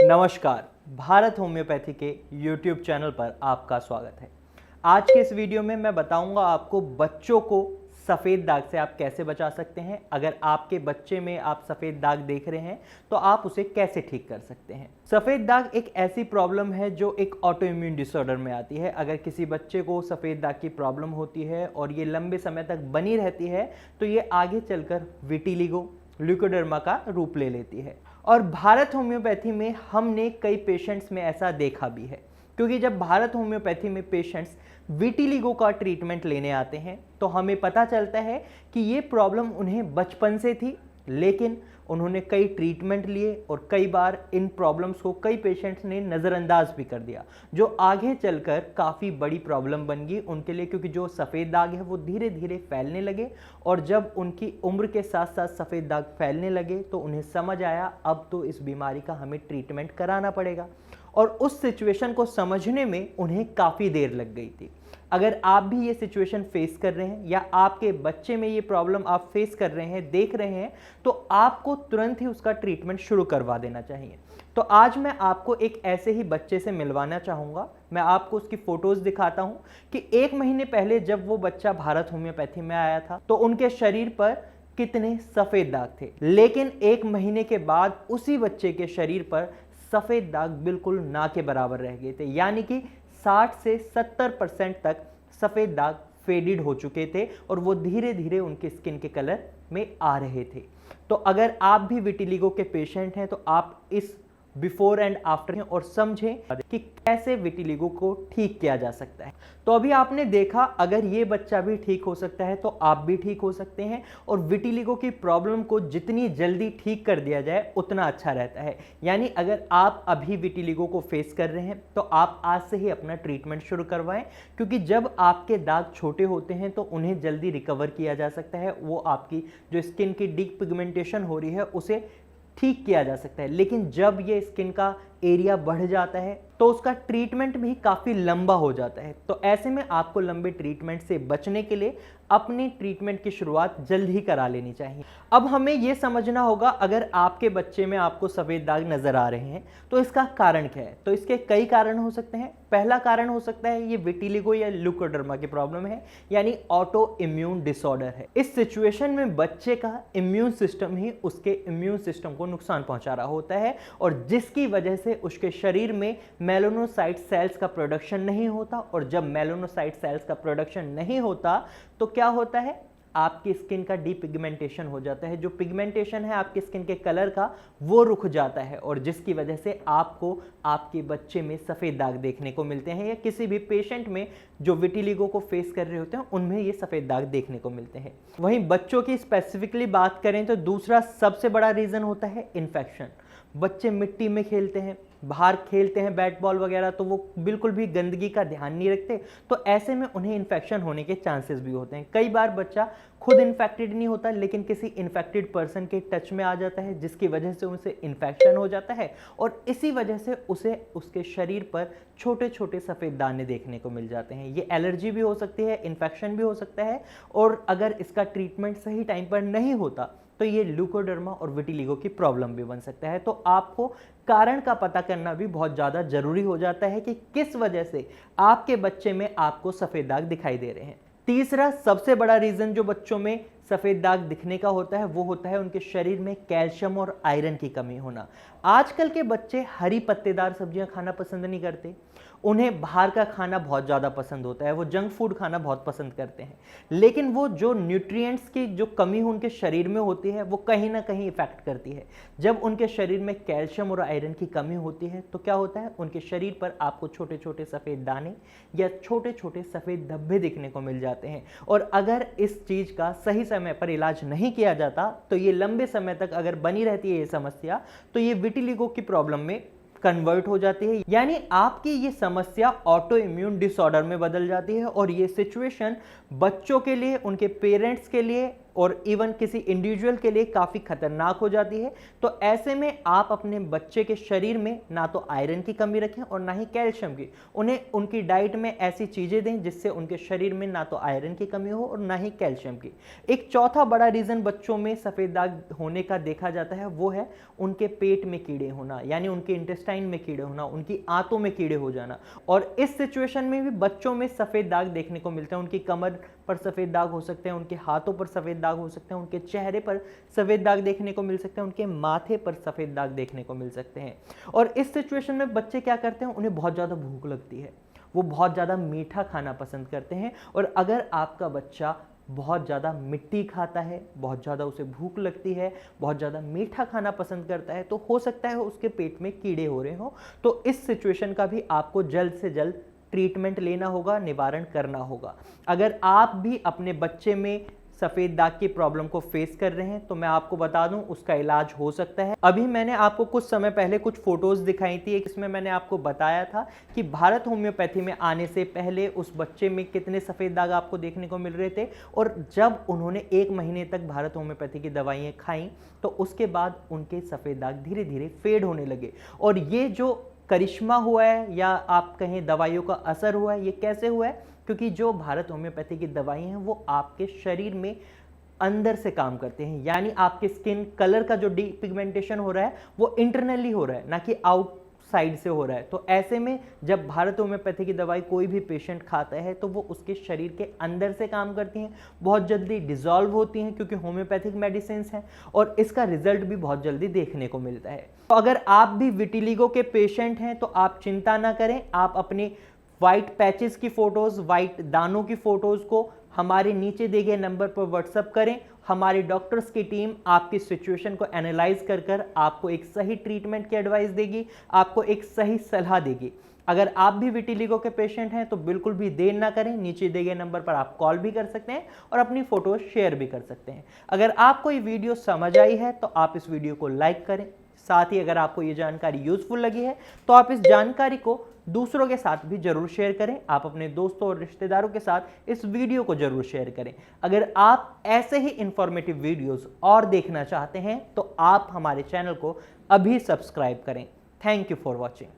नमस्कार, भारत होम्योपैथी के YouTube channel पर आपका स्वागत है। आज के इस वीडियो में मैं बताऊंगा आपको बच्चों को सफ़ेद दाग से आप कैसे बचा सकते हैं। अगर आपके बच्चे में आप सफ़ेद दाग देख रहे हैं तो आप उसे कैसे ठीक कर सकते हैं। सफ़ेद दाग एक ऐसी प्रॉब्लम है जो एक ऑटो इम्यून डिसऑर्डर में आती है। अगर किसी बच्चे को सफ़ेद दाग की प्रॉब्लम होती है और ये लंबे समय तक बनी रहती है तो ये आगे चलकर विटिलिगो, ल्यूकोडर्मा का रूप ले लेती है। और भारत होम्योपैथी में हमने कई पेशेंट्स में ऐसा देखा भी है, क्योंकि जब भारत होम्योपैथी में पेशेंट्स विटिलिगो का ट्रीटमेंट लेने आते हैं तो हमें पता चलता है कि ये प्रॉब्लम उन्हें बचपन से थी, लेकिन उन्होंने कई ट्रीटमेंट लिए और कई बार इन प्रॉब्लम्स को कई पेशेंट्स ने नज़रअंदाज भी कर दिया, जो आगे चलकर काफ़ी बड़ी प्रॉब्लम बन गई उनके लिए। क्योंकि जो सफ़ेद दाग है वो धीरे धीरे फैलने लगे और जब उनकी उम्र के साथ साथ सफ़ेद दाग फैलने लगे तो उन्हें समझ आया अब तो इस बीमारी का हमें ट्रीटमेंट कराना पड़ेगा। और उस सिचुएशन को समझने में उन्हें काफ़ी देर लग गई थी। अगर आप भी ये सिचुएशन फेस कर रहे हैं या आपके बच्चे में ये प्रॉब्लम आप फेस कर रहे हैं, देख रहे हैं, तो आपको तुरंत ही उसका ट्रीटमेंट शुरू करवा देना चाहिए। तो आज मैं आपको एक ऐसे ही बच्चे से मिलवाना चाहूँगा। मैं आपको उसकी फ़ोटोज़ दिखाता हूँ कि 1 महीने पहले जब वो बच्चा भारत होम्योपैथी में आया था तो उनके शरीर पर कितने सफ़ेद दाग थे, लेकिन 1 महीने के बाद उसी बच्चे के शरीर पर सफ़ेद दाग बिल्कुल ना के बराबर रह गए थे। यानी कि 60 से 70% तक सफ़ेद दाग फेडेड हो चुके थे और वो धीरे धीरे उनके स्किन के कलर में आ रहे थे। तो अगर आप भी विटिलिगो के पेशेंट हैं तो आप इस बिफोर एंड आफ्टर हैं और समझें कि कैसे विटिलिगो को ठीक किया जा सकता है। तो अभी आपने देखा, अगर ये बच्चा भी ठीक हो सकता है तो आप भी ठीक हो सकते हैं। और विटिलिगो की प्रॉब्लम को जितनी जल्दी ठीक कर दिया जाए उतना अच्छा रहता है। यानी अगर आप अभी विटिलिगो को फेस कर रहे हैं तो आप आज से ही अपना ट्रीटमेंट शुरू करवाएं, क्योंकि जब आपके दाग छोटे होते हैं तो उन्हें जल्दी रिकवर किया जा सकता है। वो आपकी जो स्किन की डिपिगमेंटेशन हो रही है उसे ठीक किया जा सकता है। लेकिन जब ये स्किन का एरिया बढ़ जाता है तो उसका ट्रीटमेंट भी काफ़ी लंबा हो जाता है। तो ऐसे में आपको लंबे ट्रीटमेंट से बचने के लिए अपनी ट्रीटमेंट की शुरुआत जल्द ही करा लेनी चाहिए। अब हमें यह समझना होगा, अगर आपके बच्चे में आपको सफ़ेद दाग नज़र आ रहे हैं तो इसका कारण क्या है। तो इसके कई कारण हो सकते हैं। पहला कारण हो सकता है ये विटिलिगो या ल्यूकोडर्मा की प्रॉब्लम है, यानी ऑटो इम्यून डिसऑर्डर है। इस सिचुएशन में बच्चे का इम्यून सिस्टम ही उसके इम्यून सिस्टम को नुकसान पहुंचा रहा होता है और जिसकी वजह से उसके शरीर में मेलानोसाइट सेल्स का प्रोडक्शन नहीं होता। और जब मेलानोसाइट सेल्स का प्रोडक्शन नहीं होता तो क्या होता है, आपकी स्किन का डीपिगमेंटेशन हो जाता है। जो पिगमेंटेशन है आपकी स्किन के कलर का वो रुक जाता है और जिसकी वजह से आपको आपके बच्चे में सफ़ेद दाग देखने को मिलते हैं, या किसी भी पेशेंट में जो विटिलिगो को फेस कर रहे होते हैं उनमें ये सफ़ेद दाग देखने को मिलते हैं। वहीं बच्चों की स्पेसिफिकली बात करें तो दूसरा सबसे बड़ा रीज़न होता है इन्फेक्शन। बच्चे मिट्टी में खेलते हैं, बाहर खेलते हैं बैट बॉल वगैरह, तो वो बिल्कुल भी गंदगी का ध्यान नहीं रखते, तो ऐसे में उन्हें इन्फेक्शन होने के चांसेस भी होते हैं। कई बार बच्चा खुद इन्फेक्टेड नहीं होता लेकिन किसी इन्फेक्टेड पर्सन के टच में आ जाता है, जिसकी वजह से उसे इन्फेक्शन हो जाता है और इसी वजह से उसे उसके शरीर पर छोटे छोटे सफ़ेद दाने देखने को मिल जाते हैं। ये एलर्जी भी हो सकती है, इन्फेक्शन भी हो सकता है, और अगर इसका ट्रीटमेंट सही टाइम पर नहीं होता तो ये ल्यूकोडर्मा और विटिलिगो की प्रॉब्लम भी बन सकता है। तो आपको कारण का पता करना भी बहुत ज़्यादा जरूरी हो जाता है कि किस वजह से आपके बच्चे में आपको सफ़ेद दाग दिखाई दे रहे हैं। तीसरा सबसे बड़ा रीज़न जो बच्चों में सफ़ेद दाग दिखने का होता है वो होता है उनके शरीर में कैल्शियम और आयरन की कमी होना। आजकल के बच्चे हरी पत्तेदार सब्जियां खाना पसंद नहीं करते, उन्हें बाहर का खाना बहुत ज़्यादा पसंद होता है, वो जंक फूड खाना बहुत पसंद करते हैं। लेकिन वो जो न्यूट्रिएंट्स की जो कमी उनके शरीर में होती है वो कहीं ना कहीं इफेक्ट करती है। जब उनके शरीर में कैल्शियम और आयरन की कमी होती है तो क्या होता है, उनके शरीर पर आपको छोटे छोटे सफ़ेद दाने या छोटे छोटे सफ़ेद धब्बे दिखने को मिल जाते हैं। और अगर इस चीज़ का सही समय पर इलाज नहीं किया जाता तो ये लंबे समय तक अगर बनी रहती है ये समस्या, तो ये विटिलिगो की प्रॉब्लम में कन्वर्ट हो जाती है। यानी आपकी ये समस्या ऑटो इम्यून डिसऑर्डर में बदल जाती है और ये सिचुएशन बच्चों के लिए, उनके पेरेंट्स के लिए और इवन किसी इंडिविजुअल के लिए काफ़ी खतरनाक हो जाती है। तो ऐसे में आप अपने बच्चे के शरीर में ना तो आयरन की कमी रखें और ना ही कैल्शियम की। उन्हें उनकी डाइट में ऐसी चीज़ें दें जिससे उनके शरीर में ना तो आयरन की कमी हो और ना ही कैल्शियम की। एक चौथा बड़ा रीज़न बच्चों में सफ़ेद दाग होने का देखा जाता है, वो है उनके पेट में कीड़े होना, यानी उनके इंटेस्टाइन में कीड़े होना, उनकी आंतों में कीड़े हो जाना। और इस सिचुएशन में भी बच्चों में सफ़ेद दाग देखने को मिलते हैं। उनकी कमर पर सफ़ेद दाग हो सकते हैं, उनके हाथों पर सफ़ेद दाग हो सकते हैं, उनके चेहरे पर सफ़ेद दाग देखने को मिल सकते हैं, उनके माथे पर सफ़ेद दाग देखने को मिल सकते हैं। और इस सिचुएशन में बच्चे क्या करते हैं, उन्हें बहुत ज़्यादा भूख लगती है, वो बहुत ज़्यादा मीठा खाना पसंद करते हैं। और अगर आपका बच्चा बहुत ज़्यादा मिट्टी खाता है, बहुत ज़्यादा उसे भूख लगती है, बहुत ज़्यादा मीठा खाना पसंद करता है, तो हो सकता है उसके पेट में कीड़े हो रहे हों। तो इस सिचुएशन का भी आपको जल्द से जल्द ट्रीटमेंट लेना होगा, निवारण करना होगा। अगर आप भी अपने बच्चे में सफ़ेद दाग की प्रॉब्लम को फेस कर रहे हैं तो मैं आपको बता दूं उसका इलाज हो सकता है। अभी मैंने आपको कुछ समय पहले कुछ फोटोज़ दिखाई थी, इसमें मैंने आपको बताया था कि भारत होम्योपैथी में आने से पहले उस बच्चे में कितने सफ़ेद दाग आपको देखने को मिल रहे थे, और जब उन्होंने 1 महीने तक भारत होम्योपैथी की दवाइयाँ खाई तो उसके बाद उनके सफ़ेद दाग धीरे धीरे फेड होने लगे। और ये जो करिश्मा हुआ है या आप कहें दवाइयों का असर हुआ है, ये कैसे हुआ है? क्योंकि जो भारत होम्योपैथी की दवाई हैं वो आपके शरीर में अंदर से काम करते हैं, यानी आपके स्किन कलर का जो डीपिगमेंटेशन हो रहा है वो इंटरनली हो रहा है, ना कि आउटसाइड से हो रहा है। तो ऐसे में जब भारत होम्योपैथी की दवाई कोई भी पेशेंट खाता है तो वो उसके शरीर के अंदर से काम करती हैं, बहुत जल्दी डिजॉल्व होती हैं क्योंकि होम्योपैथिक मेडिसिन हैं, और इसका रिजल्ट भी बहुत जल्दी देखने को मिलता है। तो अगर आप भी विटिलिगो के पेशेंट हैं तो आप चिंता ना करें, आप अपने वाइट पैचेस की फोटोज़, वाइट दानों की फ़ोटोज़ को हमारे नीचे दिए गए नंबर पर व्हाट्सएप करें। हमारी डॉक्टर्स की टीम आपकी सिचुएशन को एनालाइज कर आपको एक सही ट्रीटमेंट की एडवाइस देगी, आपको एक सही सलाह देगी। अगर आप भी विटिलिगो के पेशेंट हैं तो बिल्कुल भी देर ना करें, नीचे दिए गए नंबर पर आप कॉल भी कर सकते हैं और अपनी फ़ोटोज़ शेयर भी कर सकते हैं। अगर आपको ये वीडियो समझ आई है तो आप इस वीडियो को लाइक करें। साथ ही अगर आपको ये जानकारी यूज़फुल लगी है तो आप इस जानकारी को दूसरों के साथ भी जरूर शेयर करें। आप अपने दोस्तों और रिश्तेदारों के साथ इस वीडियो को जरूर शेयर करें। अगर आप ऐसे ही इंफॉर्मेटिव वीडियोस और देखना चाहते हैं तो आप हमारे चैनल को अभी सब्सक्राइब करें। Thank you for watching.